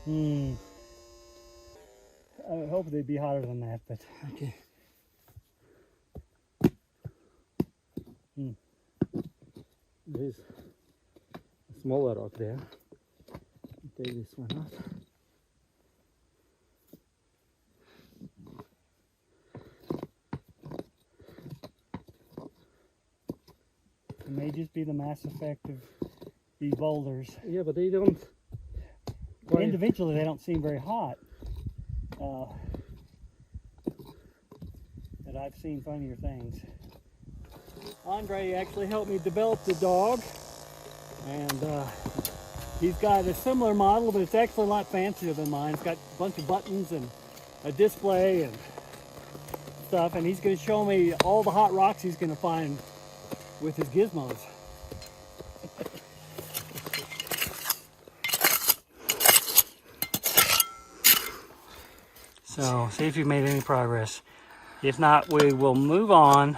I hope they'd be hotter than that, but okay. There's a smaller rock there. Take this one out. It may just be the mass effect of these boulders. Yeah, but they don't... Individually, they don't seem very hot. But I've seen funnier things. Andrey actually helped me develop the dog, and he's got a similar model, but it's actually a lot fancier than mine. It's got a bunch of buttons and a display and stuff, and he's going to show me all the hot rocks he's going to find with his gizmos. So, see if you've made any progress. If not, we will move on.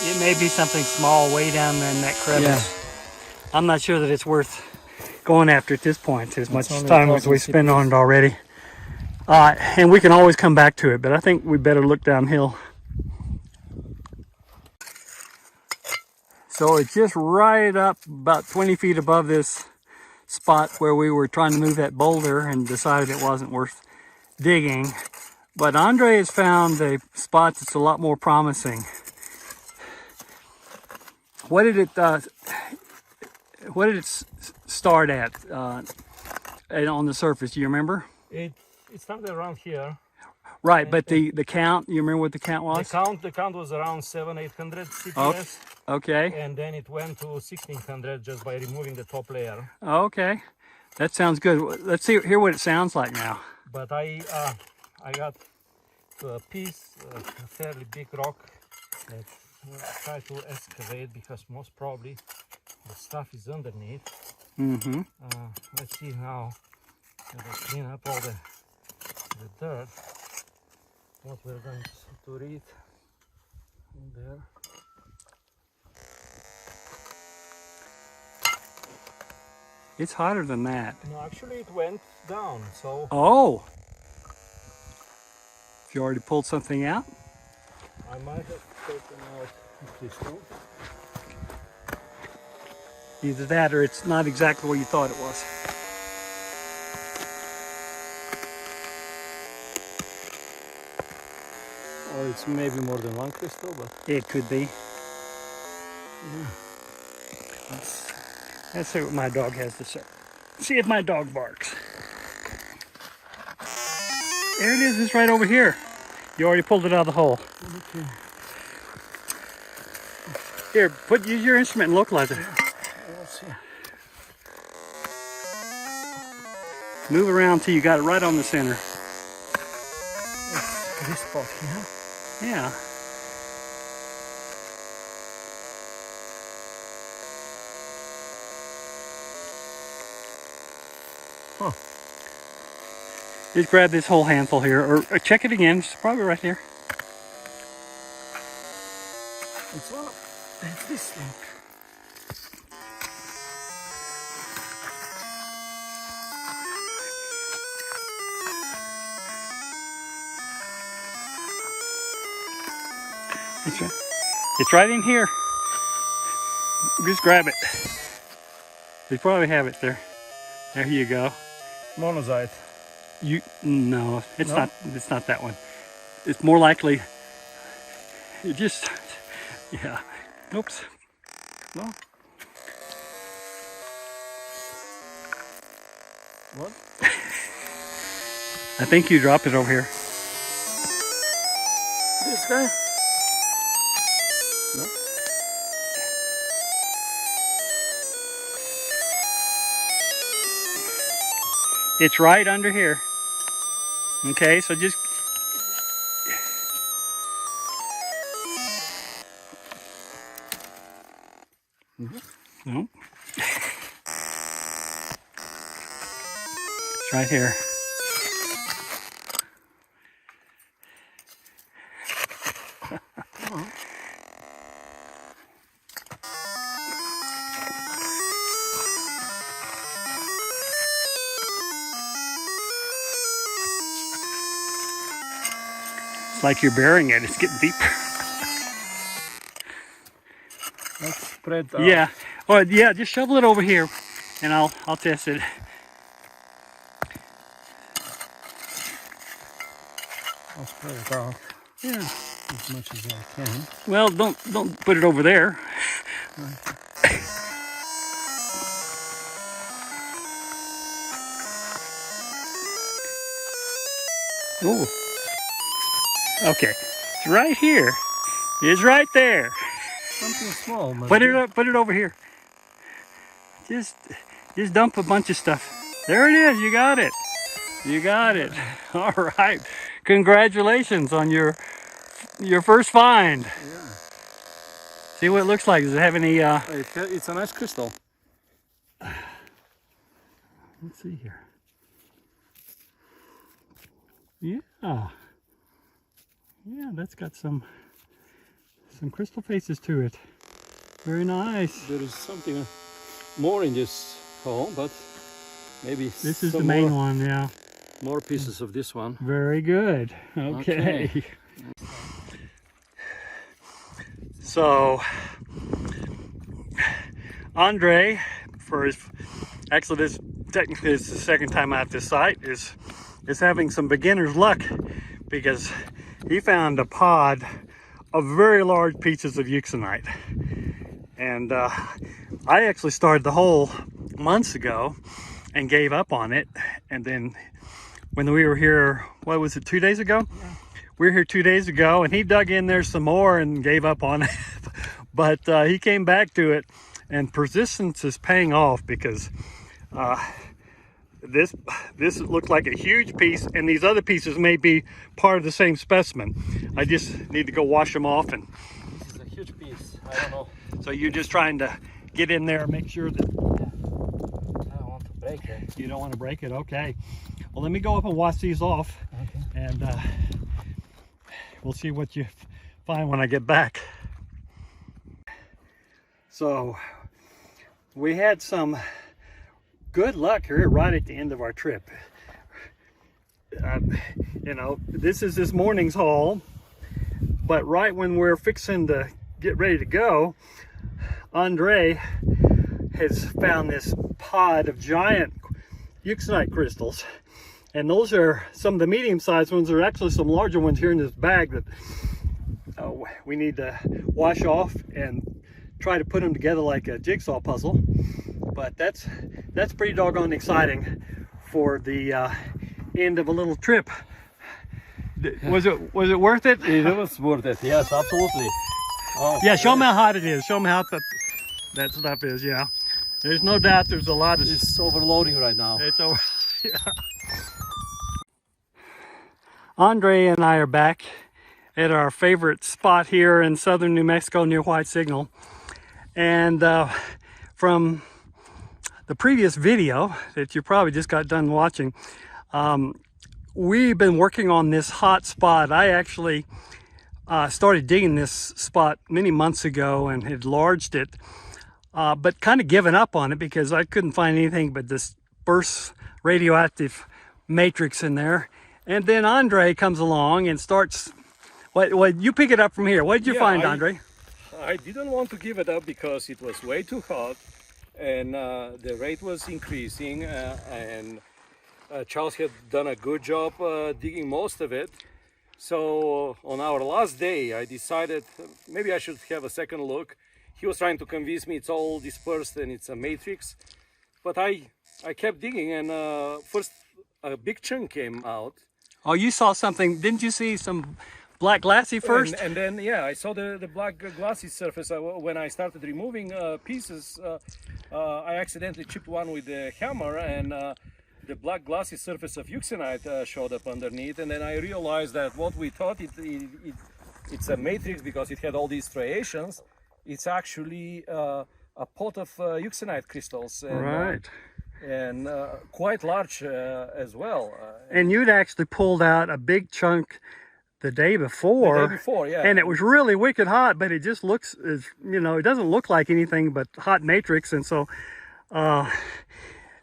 It may be something small way down there in that crevice. Yeah. I'm not sure that it's worth going after at this point, as much time as we spent on it already. And we can always come back to it, but I think we better look downhill. So it's just right up about 20 feet above this spot where we were trying to move that boulder and decided it wasn't worth digging. But Andrey has found a spot that's a lot more promising. What did it start at on the surface? Do you remember? It started around here. Right, but the count, you remember what the count was? The count was around 700-800 CPS. Oh, okay. And then it went to 1600 just by removing the top layer. Okay, that sounds good. Let's hear what it sounds like now. But I got a piece, a fairly big rock that I try to excavate because most probably the stuff is underneath. Mm-hmm. Let's see now. As I clean up all the dirt, what we're going to read in there. It's hotter than that. No, actually it went down, so... Oh! You already pulled something out? I might have taken out this one. Either that or it's not exactly what you thought it was. Or it's maybe more than one crystal, but... It could be. Yeah. Let's see what my dog has to say. See if my dog barks. There it is, it's right over here. You already pulled it out of the hole. Okay. Here, use your instrument and localize it. Let's see. Move around till you got it right on the center. This spot here? Yeah. Huh. Just grab this whole handful here, or check it again. It's probably right here. It's this thing. It's right in here. Just grab it. You probably have it there. There you go. Monazite. No, it's not. It's not that one. It's more likely. It just, yeah. Oops. No. What? I think you dropped it over here. This guy? No. It's right under here. Okay, so just no. It's right here. It's like you're burying it. It's getting deeper. Let's spread out. Yeah. Well, yeah. Just shovel it over here, and I'll test it. I'll spread it out. Yeah. As much as I can. Well, don't put it over there. Oh. Okay. It's right here. It's right there. Something small. Put it over here. Just dump a bunch of stuff. There it is. You got it. You got it. All right. Congratulations on your first find. Yeah. See what it looks like. Does it have any? It's a nice crystal. Let's see here. Yeah. Yeah, that's got some crystal faces to it. Very nice. There is something more in this hole, but maybe This is the main one, yeah. More pieces of this one. Very good. Okay. So, Andrey, actually this technically is the second time at this site, is having some beginner's luck because he found a pod of very large pieces of euxenite. And I actually started the hole months ago and gave up on it. And then when we were here, what was it, 2 days ago? Yeah. We were here 2 days ago and he dug in there some more and gave up on it. But he came back to it, and persistence is paying off because this looked like a huge piece, and these other pieces may be part of the same specimen. I just need to go wash them off. And this is a huge piece. I don't know. So you're just trying to get in there and make sure that I don't want to break it. You don't want to break it. Okay. Well, let me go up and wash these off. Okay. And we'll see what you find when I get back. So we had some good luck here right at the end of our trip. You know, this is this morning's haul, but right when we're fixing to get ready to go, Andrey has found this pod of giant euxenite crystals, and those are some of the medium-sized ones. There are actually some larger ones here in this bag that we need to wash off and try to put them together like a jigsaw puzzle. But that's pretty doggone exciting for the end of a little trip. Was it worth it? It was worth it. Yes, absolutely. Oh, yeah, show me how hot it is. Show me how that stuff is. Yeah, there's no doubt there's a lot of. It's overloading right now. It's over. Yeah. Andrey and I are back at our favorite spot here in southern New Mexico near White Signal, and from the previous video that you probably just got done watching, we've been working on this hot spot. I actually started digging this spot many months ago and had enlarged it, but kind of given up on it because I couldn't find anything but this burst radioactive matrix in there. And then Andrey comes along and starts, what you pick it up from here. What did you find, Andrey? I didn't want to give it up because it was way too hot, and the rate was increasing, and Charles had done a good job digging most of it. So on our last day, I decided maybe I should have a second look. He was trying to convince me it's all dispersed and it's a matrix, but I kept digging, and first a big chunk came out. Oh, you saw something. Didn't you see some black glassy first? And then, yeah, I saw the black glassy surface. When I started removing pieces, I accidentally chipped one with the hammer, and the black glassy surface of euxenite showed up underneath. And then I realized that what we thought it's a matrix because it had all these striations, it's actually a pot of euxenite crystals. And, right. And quite large as well. And you'd actually pulled out a big chunk the day before. The day before, yeah. And it was really wicked hot, but it just looks, you know, it doesn't look like anything but hot matrix. And so, to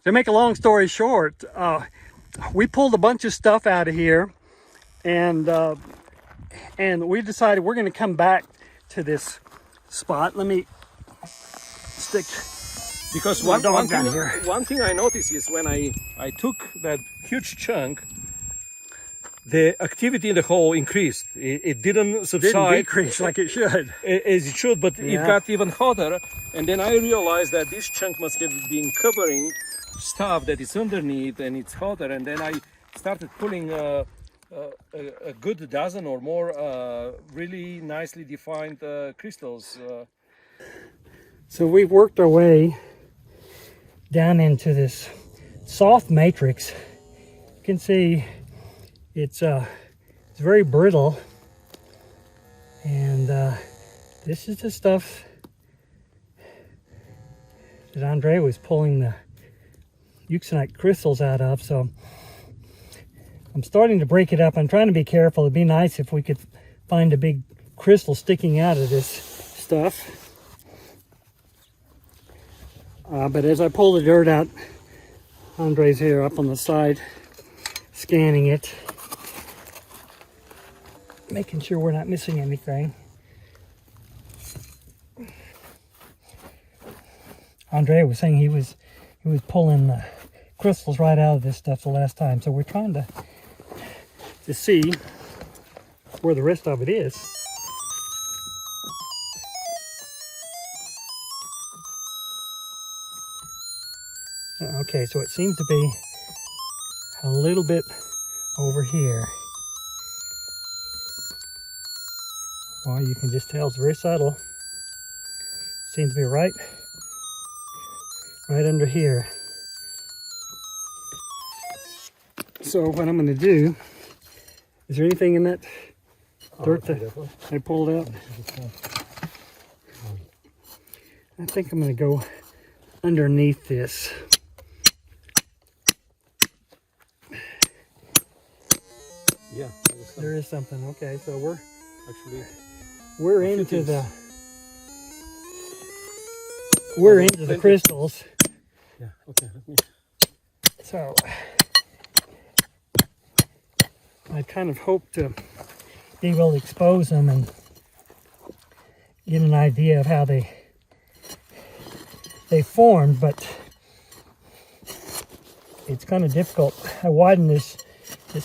make a long story short, we pulled a bunch of stuff out of here, and And we decided we're going to come back to this spot. Let me stick Because my dog down here. one thing I noticed is when I took that huge chunk, the activity in the hole increased. It didn't subside. Didn't decrease like it should. As it should, but it Yeah. got even hotter. And then I realized that this chunk must have been covering stuff that is underneath and it's hotter. And then I started pulling a good dozen or more really nicely defined crystals. So we've worked our way down into this soft matrix. You can see it's very brittle, and this is the stuff that Andrey was pulling the euxenite crystals out of. So I'm starting to break it up. I'm trying to be careful. It'd be nice if we could find a big crystal sticking out of this stuff. But as I pull the dirt out, Andrey's here up on the side, scanning it, making sure we're not missing anything. Andrey was saying he was pulling the crystals right out of this stuff the last time, so we're trying to see where the rest of it is. Okay, so it seems to be a little bit over here. Well, you can just tell it's very subtle. Seems to be right under here. So what I'm going to do, is there anything in that dirt that I pulled out? I think I'm going to go underneath this. Yeah, There is something. Okay, so we're actually into the crystals. Yeah. Okay. Let me. So I kind of hope to be able to expose them and get an idea of how they formed, but it's kind of difficult. I widened this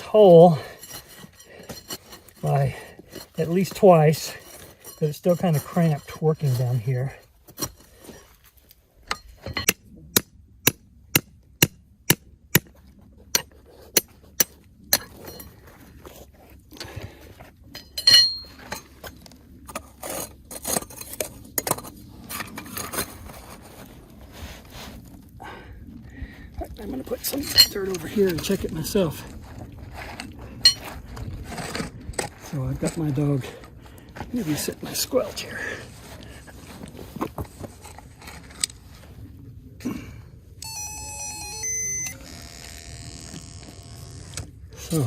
hole by at least twice, but it's still kind of cramped working down here. I'm going to put some dirt over here and check it myself. So I've got my dog, maybe sit my squelch here. So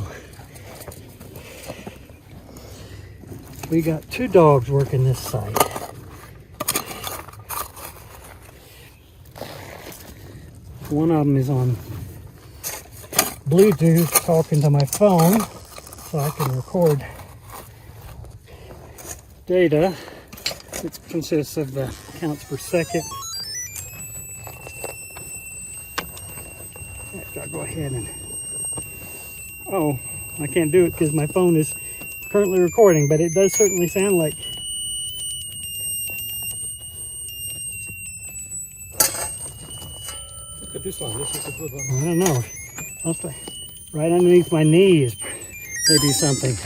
we got two dogs working this side. One of them is on Bluetooth talking to my phone so I can record data. It consists of the counts per second. I'll go ahead and... Oh, I can't do it because my phone is currently recording, but it does certainly sound like... Look at this one. This is a good one. I don't know. Right underneath my knee is maybe something.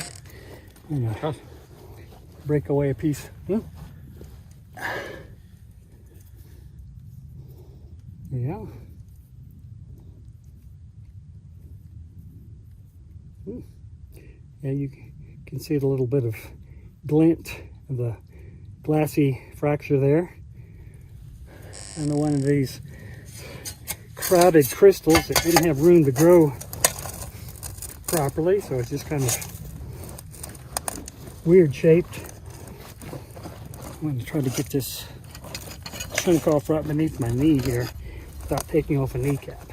You know, break away a piece. Yeah. Yeah. Yeah, you can see a little bit of glint of the glassy fracture there. And one of these crowded crystals that didn't have room to grow properly, so it's just kind of weird shaped. I'm going to try to get this chunk off right beneath my knee here without taking off a kneecap.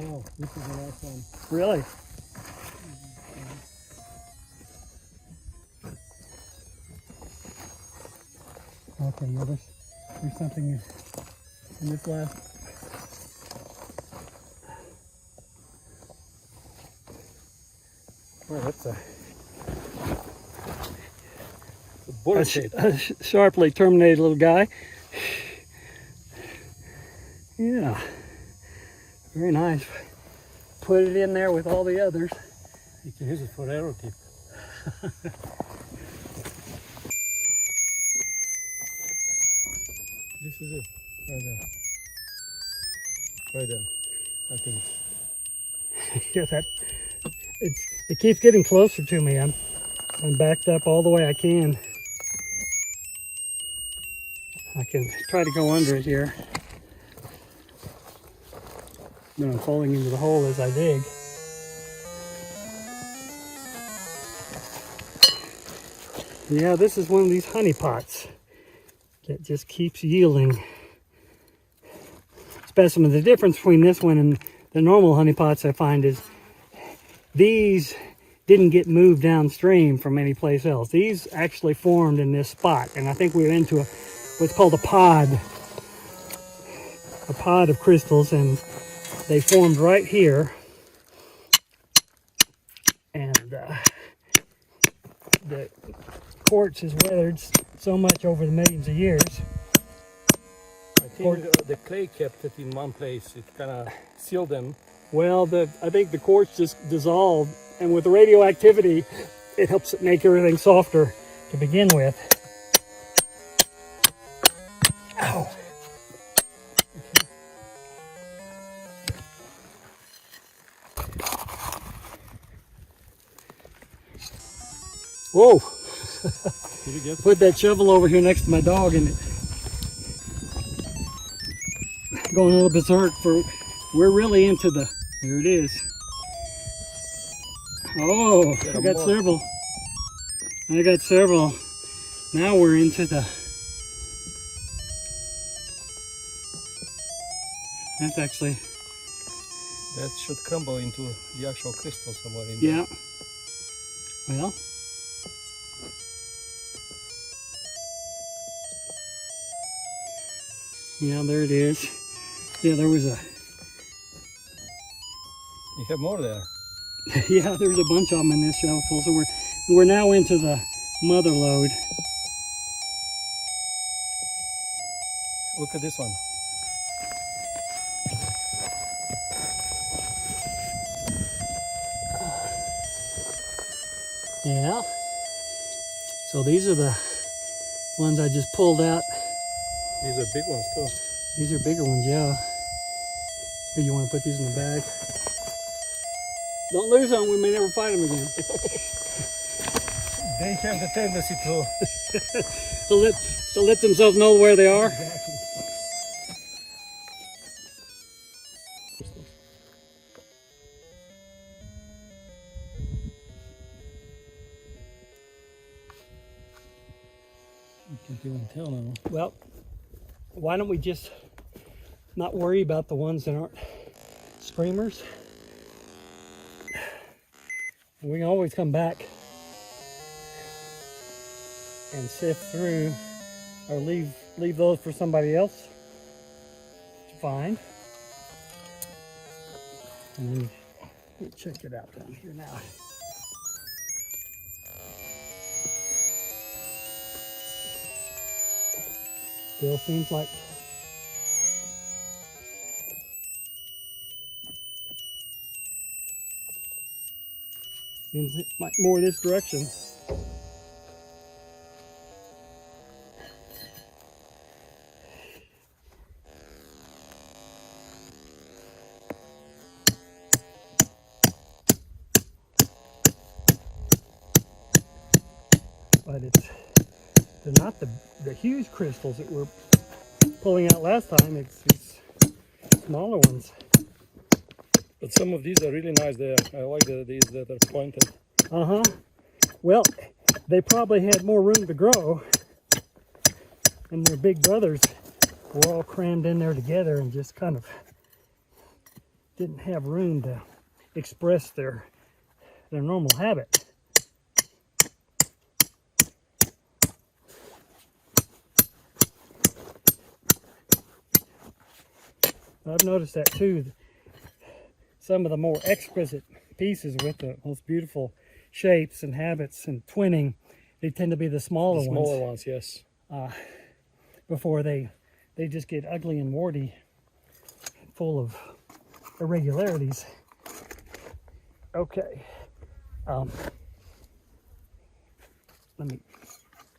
Oh, this is the last one. Really? Okay, yeah, there's something in this last. Well, that's a bullet shape. A sharply terminated little guy. Yeah, very nice. Put it in there with all the others. You can use it for arrow tip. This is it, right there. Right there, I think. Yeah, it keeps getting closer to me. I'm backed up all the way I can. I can try to go under it here. But I'm falling into the hole as I dig. Yeah, this is one of these honey pots that just keeps yielding specimens. The difference between this one and the normal honey pots I find is these didn't get moved downstream from any place else. These actually formed in this spot, and I think we're into what's called a pod of crystals, and they formed right here. And the quartz has weathered so much over the millions of years. I think the clay kept it in one place. It kind of sealed them. Well, I think the quartz just dissolved, and with the radioactivity, it helps it make everything softer to begin with. Ow! Whoa! Did you get it? Put that shovel over here next to my dog and going a little berserk. We're really into the. There it is. Oh, I got several. I got several. Now we're into the. That's actually. That should crumble into the actual crystal somewhere in Yeah. Well. Yeah, there it is. Yeah, there was a. You have more there. Yeah, there's a bunch of them in this shovel. So we're now into the mother lode. Look at this one. Yeah. So these are the ones I just pulled out. These are big ones too. These are bigger ones, yeah. Here, you want to put these in the bag? Don't lose them, we may never find them again. They have the tendency to to let themselves know where they are. You can't even tell now. Well, why don't we just not worry about the ones that aren't screamers? And we can always come back and sift through or leave those for somebody else to find. And let me check it out down here now. Still seems like more this direction. But they're not the huge crystals that we're pulling out last time. It's these smaller ones. But some of these are really nice there. I like these that are pointed. Uh-huh. Well, they probably had more room to grow, and their big brothers were all crammed in there together and just kind of didn't have room to express their normal habit. I've noticed that too. Some of the more exquisite pieces with the most beautiful shapes and habits and twinning, they tend to be the smaller ones. The smaller ones, yes. Before they just get ugly and warty, full of irregularities. Okay. Let me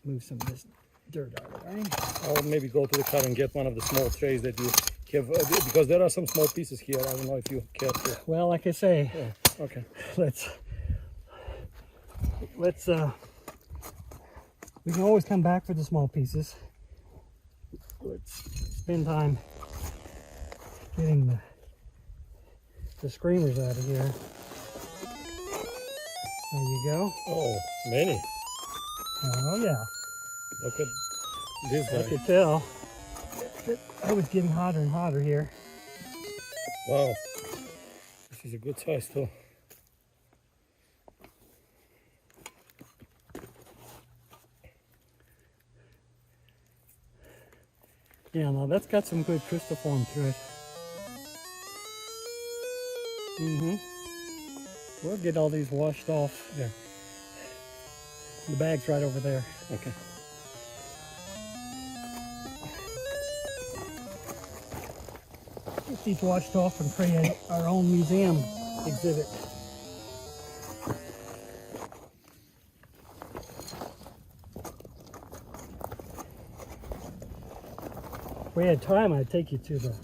move some of this dirt out of the way. I'll maybe go to the car and get one of the small trays that you have, because there are some small pieces here. I don't know if you care to. Well, like I say, Yeah. Okay. let's we can always come back for the small pieces. Let's spend time getting the screamers out of here. There you go. Oh, many. Oh yeah. Look at this I guy. could tell that I was getting hotter and hotter here. Wow. This is a good size too. Yeah, no, that's got some good crystal form to it. We'll get all these washed off there. The bag's right over there. Okay. Get these washed off and create our own museum exhibit. If we had time, I'd take you to the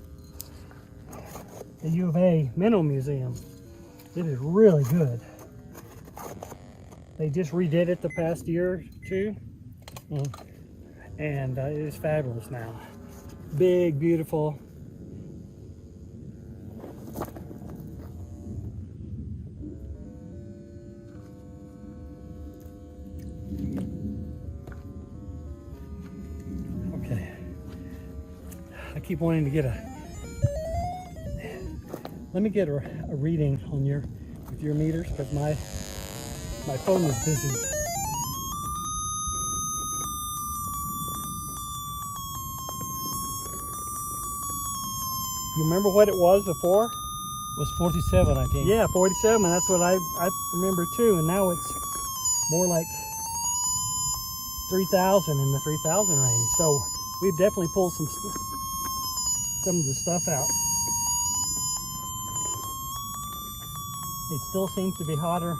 U of A Mineral Museum. It is really good. They just redid it the past year or two, and it is fabulous now. Big, beautiful. Okay. I keep wanting to get let me get a reading on with your meters, because my phone is busy. You remember what it was before? It was 47, I think. Yeah, 47. That's what I remember too. And now it's more like 3,000, in the 3,000 range. So we've definitely pulled some of the stuff out. It still seems to be hotter.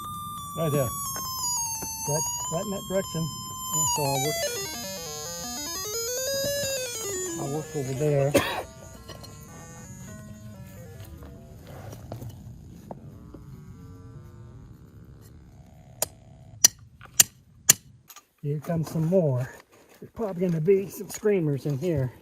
Right there. Right in that direction. So I'll work over there. Here comes some more. There's probably going to be some screamers in here.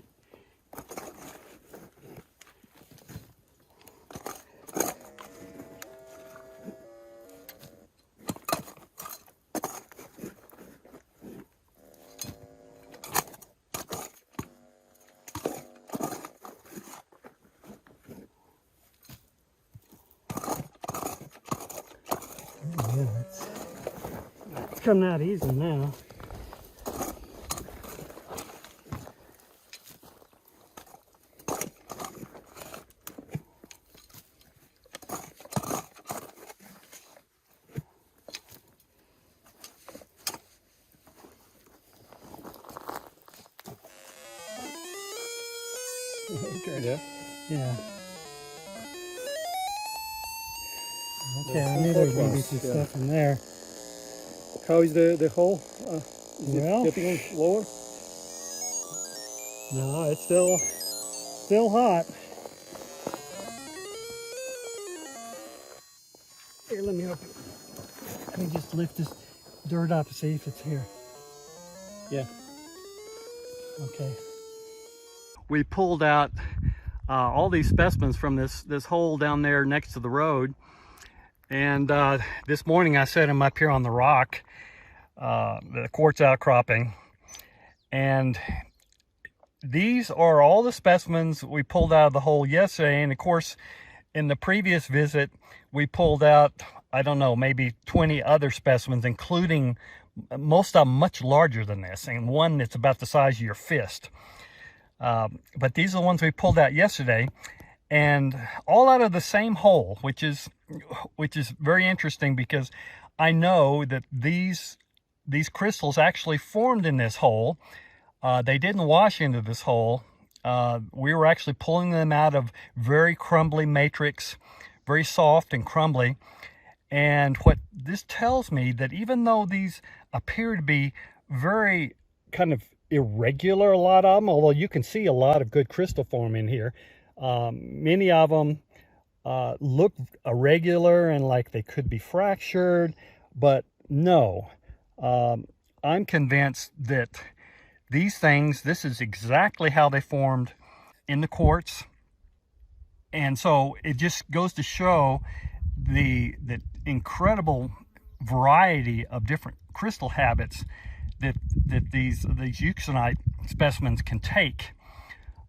Yeah, it's coming out easy now. okay. Yeah. Yeah. Okay, I knew there was going to be some stuff in there. How is the hole? Is Well, it getting lower? No, it's still hot. Here, let me just lift this dirt up and see if it's here. Yeah. Okay. We pulled out all these specimens from this hole down there next to the road. And this morning I set them up here on the rock, the quartz outcropping. And these are all the specimens we pulled out of the hole yesterday. And of course, in the previous visit, we pulled out, I don't know, maybe 20 other specimens, including most of them much larger than this, and one that's about the size of your fist. But these are the ones we pulled out yesterday, and all out of the same hole, which is very interesting, because I know that these crystals actually formed in this hole. They didn't wash into this hole. We were actually pulling them out of very crumbly matrix, very soft and crumbly. And what this tells me, that even though these appear to be very kind of irregular, a lot of them, although you can see a lot of good crystal form in here, many of them look irregular and like they could be fractured, but no. I'm convinced that these things, this is exactly how they formed in the quartz. And so it just goes to show the incredible variety of different crystal habits that these euxenite specimens can take.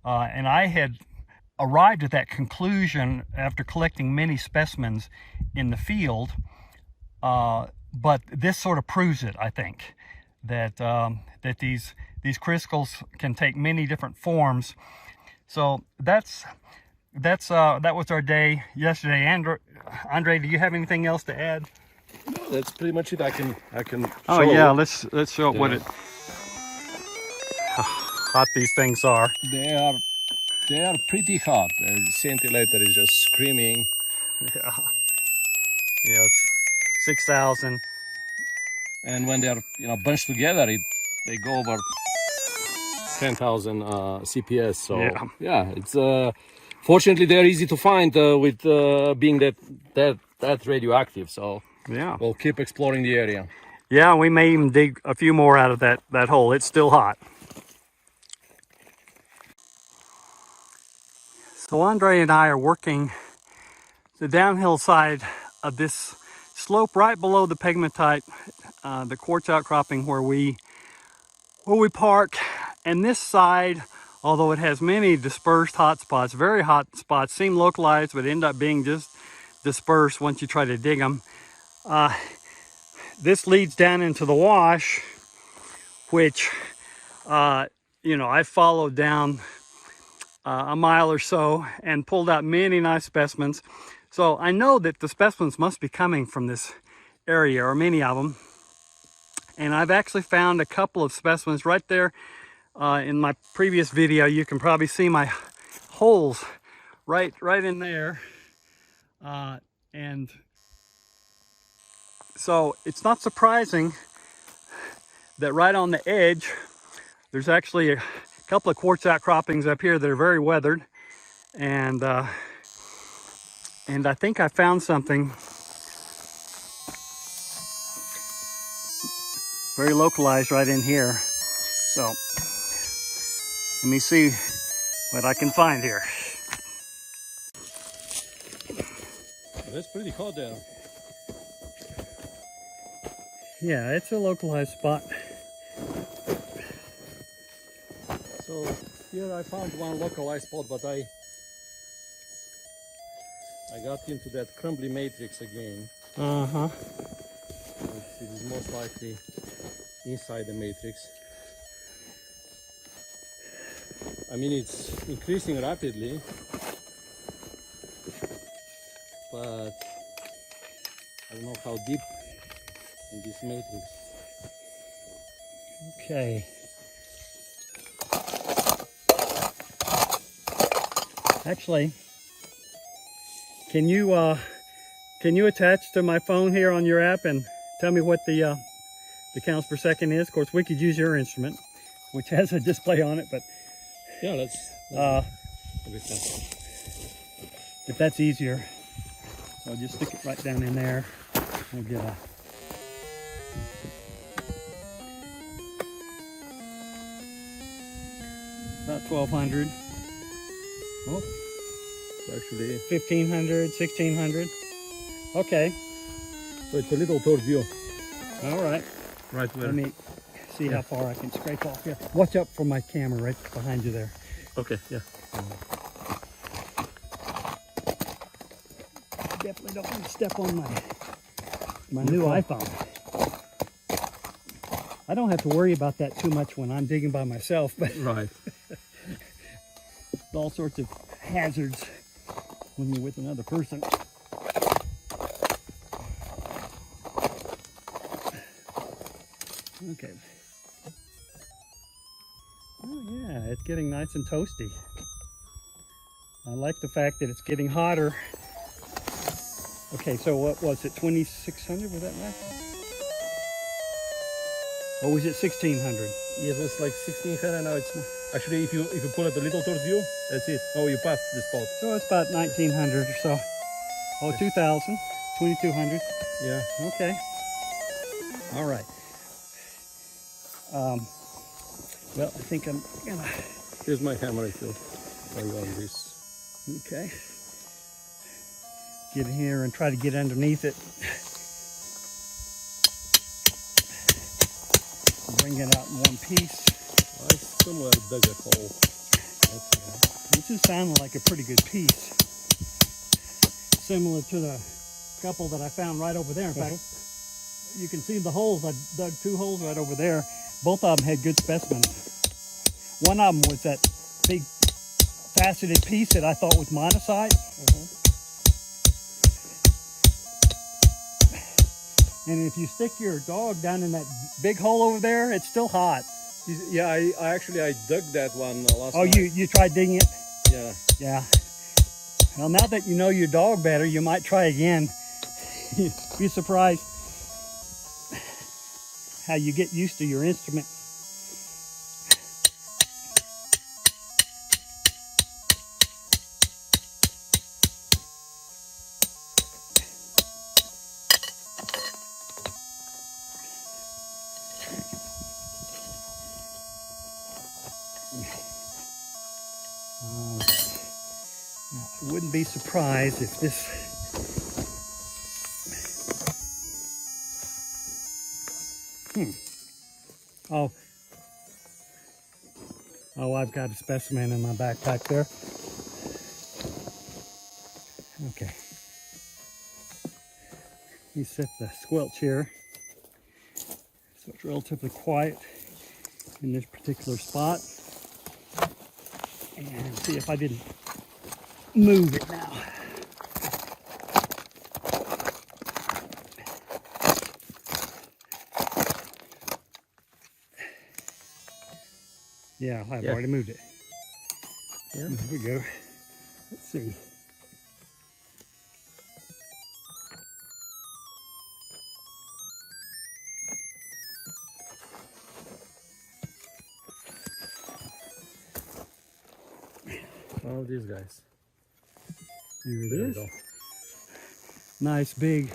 And I had arrived at that conclusion after collecting many specimens in the field, but this sort of proves it, I think, that that these crystals can take many different forms. So that was our day yesterday. Andre, do you have anything else to add? No, that's pretty much it. I can Oh show. yeah, let's show what it, how hot these things are. They are pretty hot. The scintillator is just screaming. Yeah. Yes. 6,000. And when they are bunched together, they go over 10,000 CPS. So yeah, it's fortunately they're easy to find with being that radioactive. So Yeah. we'll keep exploring the area. Yeah, we may even dig a few more out of that hole. It's still hot. So Andre and I are working the downhill side of this slope right below the pegmatite, the quartz outcropping where we park. And this side, although it has many dispersed hot spots, very hot spots, seem localized but end up being just dispersed once you try to dig them. This leads down into the wash, which I followed down a mile or so and pulled out many nice specimens. So I know that the specimens must be coming from this area, or many of them. And I've actually found a couple of specimens right there. In my previous video, you can probably see my holes right in there. And so it's not surprising that right on the edge, there's actually a couple of quartz outcroppings up here that are very weathered. And I think I found something very localized right in here. So let me see what I can find here. That's pretty hot there. Yeah, it's a localized spot. So here I found one localized spot, but I got into that crumbly matrix again. Uh-huh. It is most likely inside the matrix. I mean, it's increasing rapidly, but I don't know how deep in this matrix. Okay. Actually, can you attach to my phone here on your app and tell me what the counts per second is? Of course, we could use your instrument, which has a display on it, but Yeah, let's if that's easier, I'll just stick it right down in there. We'll get about 1,200. Oh, actually 1,500, 1,600. Okay. so it's a little towards you. All right. Right where? Let me see how far I can scrape off here. Watch out for my camera right behind you there. Okay, yeah. definitely don't want to step on my new iPhone. I don't have to worry about that too much when I'm digging by myself, but Right. all sorts of hazards when you're with another person. Okay. Oh yeah, it's getting nice and toasty. I like the fact that it's getting hotter. Okay, so what was it, 2,600, was that right? Or was it 1,600? Yes, it's like 1600 now. It's actually if you pull it a little towards you, that's it. Oh, you passed the spot. So it's about 1,900 or so. Oh, 2,000, 2,200. Yeah. Okay. All right. Well, I think I'm gonna. Here's my hammer if you on this. Okay. Get in here and try to get underneath it. Bring it out in one piece. I somewhere dug a hole. This is sounding like a pretty good piece. Similar to the couple that I found right over there. In fact, you can see the holes. I dug 2 holes right over there. Both of them had good specimens. One of them was that big faceted piece that I thought was monosite. And if you stick your dog down in that big hole over there, it's still hot. Yeah, I actually dug that one last night. Oh, you tried digging it? Yeah. Yeah. Well, now that you know your dog better, you might try again. You'd be surprised how you get used to your instrument. I wouldn't be surprised if this Oh, I've got a specimen in my backpack there. Okay. You set the squelch here so it's relatively quiet in this particular spot. And see if I didn't move it now. Yeah, I've already moved it. Yeah. There we go. Let's see. Oh, these guys. Here it There we is. go. Nice big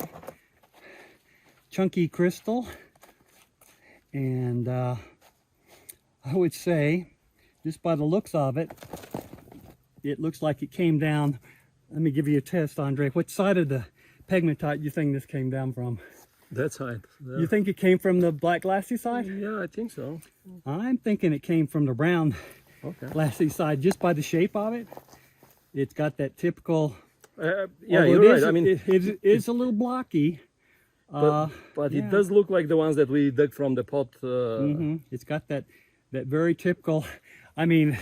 chunky crystal. And I would say, just by the looks of it, it looks like it came down. Let me give you a test, Andre. What side of the pegmatite you think this came down from? That side. Yeah. You think it came from the black glassy side? Yeah, I think so. I'm thinking it came from the brown glassy side, just by the shape of it. It's got that typical. Yeah, although you're right. I mean, it is a little blocky. but yeah. it does look like the ones that we dug from the pot. It's got that very typical. I mean,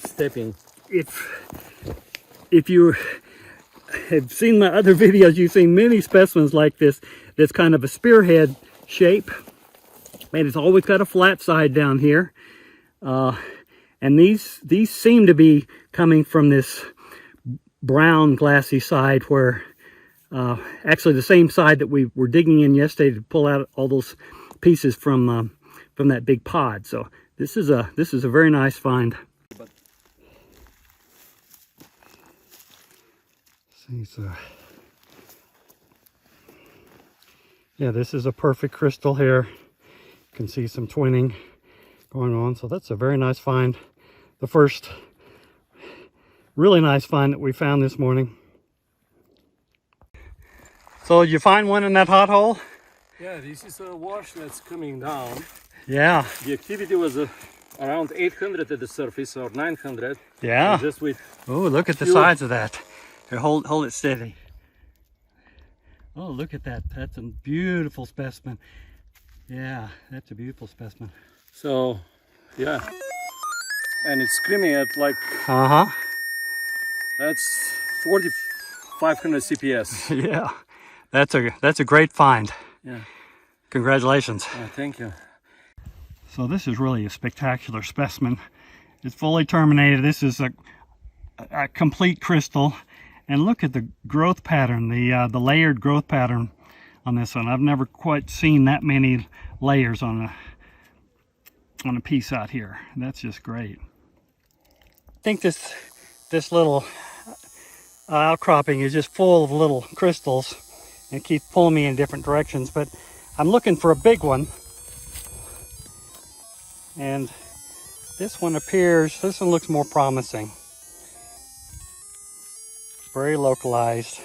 Stepping. If you have seen my other videos, you've seen many specimens like this. That's kind of a spearhead shape, and it's always got a flat side down here. And these seem to be coming from this brown glassy side, where actually the same side that we were digging in yesterday to pull out all those pieces from that big pod. So this is a very nice find. So, yeah, this is a perfect crystal here. You can see some twinning going on. So that's a very nice find. The first really nice find that we found this morning. So did you find one in that hot hole? Yeah, this is a wash that's coming down. Yeah. The activity was around 800 at the surface, or 900. Yeah. Just with. Oh, look at the size of that. Here, hold it steady. Oh, look at that. That's a beautiful specimen. Yeah, that's a beautiful specimen. So, yeah. And it's screaming at like, Uh-huh. that's 4,500 CPS. Yeah, that's a great find. Yeah. Congratulations. Thank you. So this is really a spectacular specimen. It's fully terminated. This is a complete crystal. And look at the growth pattern, the layered growth pattern on this one. I've never quite seen that many layers on a piece out here. That's just great. I think this little outcropping is just full of little crystals and keeps pulling me in different directions, but I'm looking for a big one. And this one looks more promising. Very localized.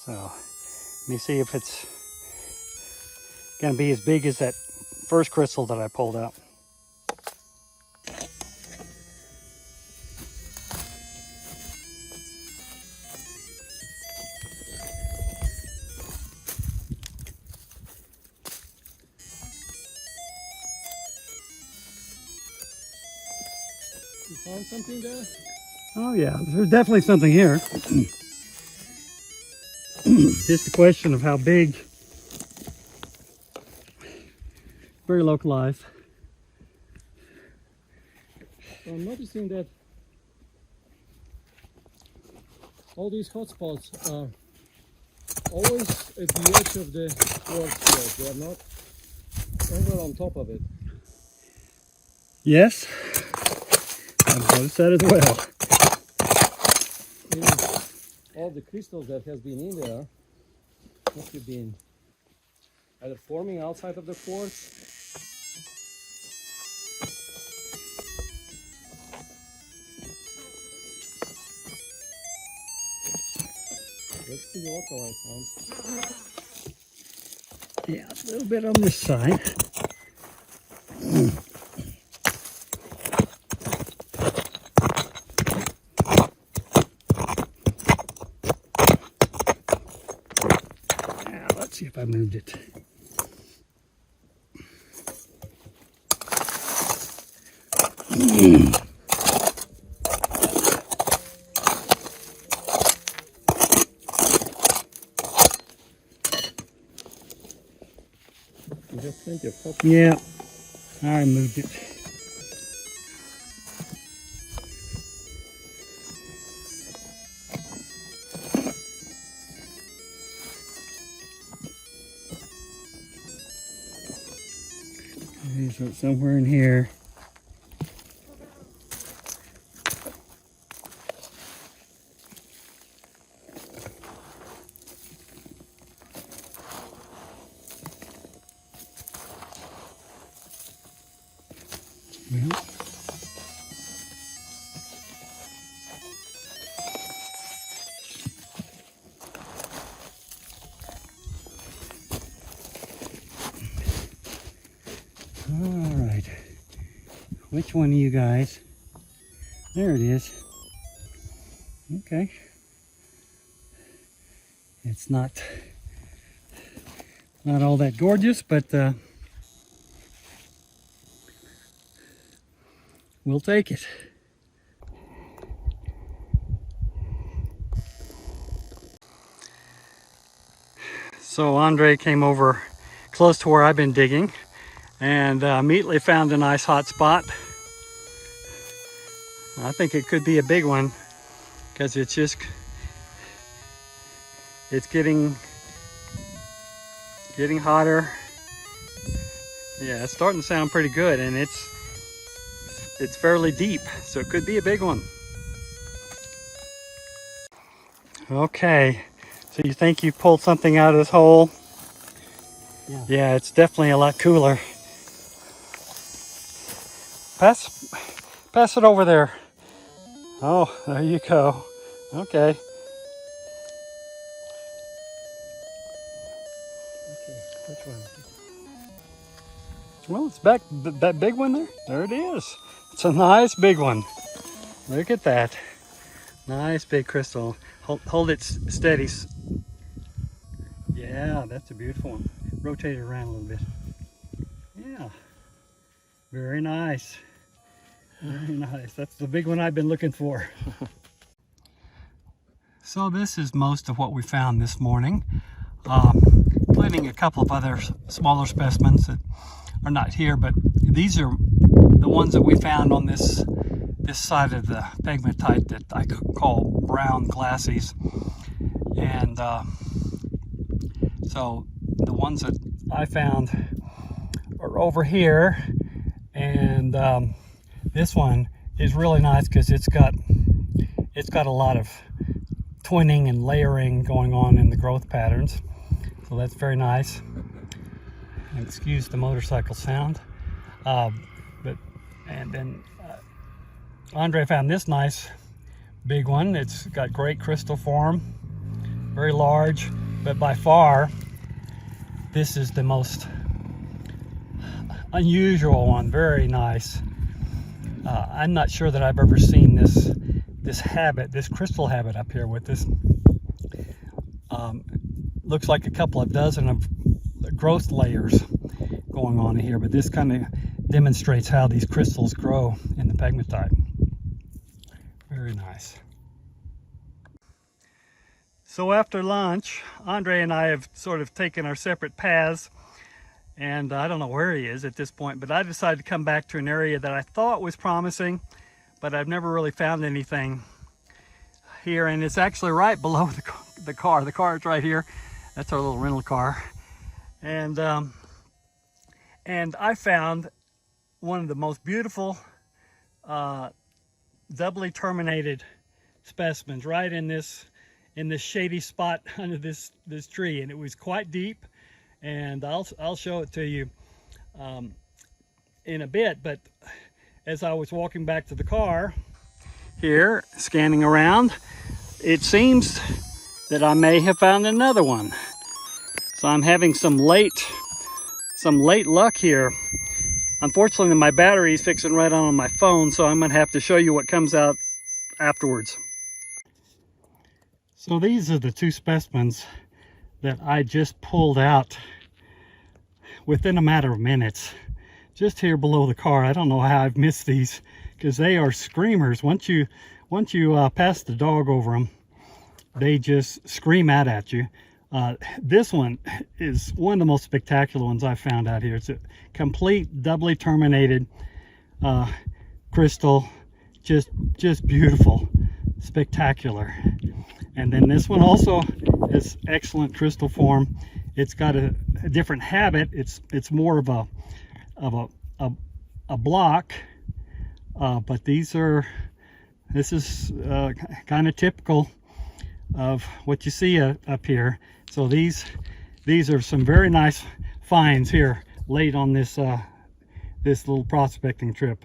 So let me see if it's gonna be as big as that first crystal that I pulled out. You found something there? Oh yeah, there's definitely something here. Just a question of how big. Very localized. So I'm noticing that all these hotspots are always at the edge of the quartz field. They are not ever on top of it. Yes, I've noticed that as well. Meaning all the crystals that has been in there must have been either forming outside of the quartz let's see the localized sounds. Yeah, a little bit on this side. Let's see if I moved it. You have plenty of hotspots. Yeah, I moved it. Okay, so it's somewhere in here. Well, all right. Which one of you guys? There it is. Okay. It's not all that gorgeous, but we'll take it. So Andrey came over close to where I've been digging and immediately found a nice hot spot. I think it could be a big one because it's getting hotter. Yeah, it's starting to sound pretty good, and it's fairly deep, so it could be a big one. Okay, so you think you pulled something out of this hole? Yeah, it's definitely a lot cooler. Pass it over there. Oh, there you go. Okay. Which one? Well, it's back, that big one there. There it is. It's a nice big one. Look at that. Nice big crystal. Hold it steady. Yeah, that's a beautiful one. Rotate it around a little bit. Yeah, very nice. Very nice. That's the big one I've been looking for. So this is most of what we found this morning, including a couple of other smaller specimens that are not here, but these are the ones that we found on this side of the pegmatite that I call brown glassies. And so the ones that I found are over here, and this one is really nice because it's got a lot of twinning and layering going on in the growth patterns, so that's very nice. And excuse the motorcycle sound. And then Andrey found this nice big one. It's got great crystal form, very large, but by far this is the most unusual one. Very nice. I'm not sure that I've ever seen this crystal habit up here with this. Looks like a couple of dozen of growth layers going on here, but this kind of demonstrates how these crystals grow in the pegmatite. Very nice. So after lunch, Andrey and I have sort of taken our separate paths, and I don't know where he is at this point, but I decided to come back to an area that I thought was promising, but I've never really found anything here, and it's actually right below the car. The car is right here. That's our little rental car. And I found one of the most beautiful doubly terminated specimens right in this shady spot under this tree, and it was quite deep, and I'll show it to you in a bit. But as I was walking back to the car here, scanning around, it seems that I may have found another one. So I'm having some late luck here. Unfortunately, my battery is fixing right on my phone, so I'm gonna have to show you what comes out afterwards. So these are the two specimens that I just pulled out within a matter of minutes, just here below the car. I don't know how I've missed these, because they are screamers. Once you pass the dog over them, they just scream out at you. This one is one of the most spectacular ones I've found out here. It's a complete doubly terminated crystal, just beautiful, spectacular. And then this one also has excellent crystal form. It's got a different habit. It's more of a block, but this is kind of typical of what you see up here. So these are some very nice finds here late on this little prospecting trip.